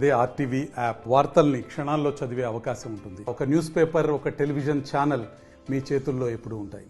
అదే RTV app వార్తల్ని క్షణాల్లో చదివే అవకాశం ఉంటుంది. ఒక న్యూస్ పేపర్, ఒక టెలివిజన్ ఛానల్ మీ చేతుల్లో ఎప్పుడూ ఉంటాయి.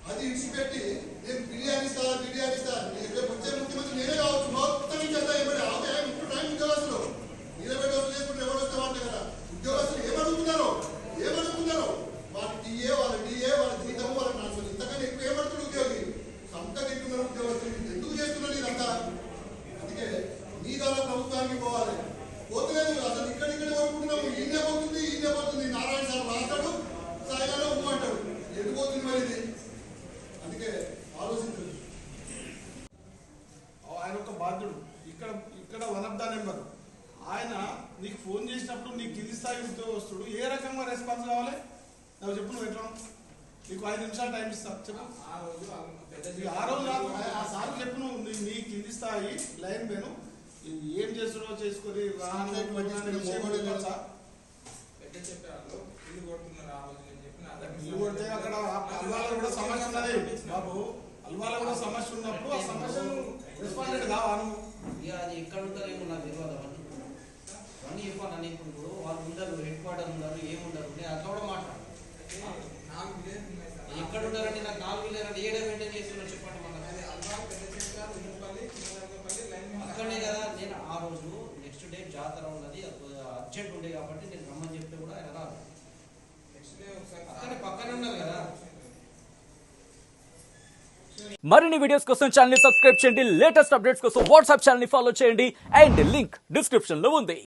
అది ఇచ్చిపెట్టి నేను బిర్యానీ ఇస్తా రేపు వచ్చే ముఖ్యమంత్రి నేనే కావచ్చు మొత్తం చేస్తా ఇప్పుడు టైం ఉద్యోగస్తులు నిలబెట్టి లేకుంటే ఎవరు వస్తే వాటే కదా ఉద్యోగస్తులు ఏమడుగుతున్నారో వాళ్ళ టీఏ వాళ్ళ జీతం వాళ్ళ ట్రాన్స్ఫర్ ఇంతకన్నా ఎక్కువ ఏమడుతుంది ఉద్యోగి సంత తింటున్నారు ఉద్యోగస్తులు ఎందుకు చేస్తున్నారు ఇదంతా. అందుకే నీ ద్వారా ప్రభుత్వానికి పోవాలి పోతలేదు అసలు ఇక్కడిక్కడ వరకుంటున్నాము ఈయనే పోతుంది నారాయణ సార్ రాస్తాడు సాయిగాలో ఉమ్ము అంటాడు ఎటు పోతుంది మరి ఇది. అందుకే ఆలోచించండి. ఆయన ఒక బాధ్యుడు ఇక్కడ వన్ ఆఫ్ ద నెంబర్. ఆయన నీకు ఫోన్ చేసినప్పుడు నీకు కింది స్థాయి ఉద్యోగస్తుడు ఏ రకంగా రెస్పాన్స్ కావాలి నాకు చెప్పు. నువ్వు ఎట్లా నీకు 5 నిమిషాలు టైం ఇస్తా చెప్పు. ఆ రోజు ఆ సార్ చెప్పు. నువ్వు నీ కింది స్థాయి లైన్ మేను ఏం చేస్తున్నావు చేసుకొని కొడితే అక్కడ అల్వాలో కూడా సమస్య ఉన్నది బాబు. అల్వాలో కూడా సమస్య ఉన్నప్పుడు ఆ సమస్యను రెస్పాండెంట్ కావాలి. అది ఎక్కడ ఉంటారేమో నాకు తెలియదు అని చెప్పాను. ఇప్పుడు వాళ్ళు ఉండరు, హెడ్ క్వార్టర్ ఉండరు, ఏముండరు. నేను అట్లా కూడా మాట్లాడు ఎక్కడ ఉంటారంటే నాకు 4 వీలర్ ఏడా మెయింటైన్ చేస్తున్నారు చెప్పండి. అక్కడనే కదా నేను ఆ రోజు నెక్స్ట్ డే జాతర ఉన్నది అర్జెంట్ ఉండే కాబట్టి నేను రమ్మని చెప్తే కూడా ఆయన రాదు. అక్కడే పక్కనే ఉన్నారు కదా. మరిన్ని వీడియోస్ కోసం ఛానల్ ని సబ్స్క్రైబ్ చేయండి. లేటెస్ట్ అప్డేట్స్ కోసం వాట్సాప్ ఛానల్ ని ఫాలో చేయండి. అండ్ లింక్ డిస్క్రిప్షన్ లో ఉంది.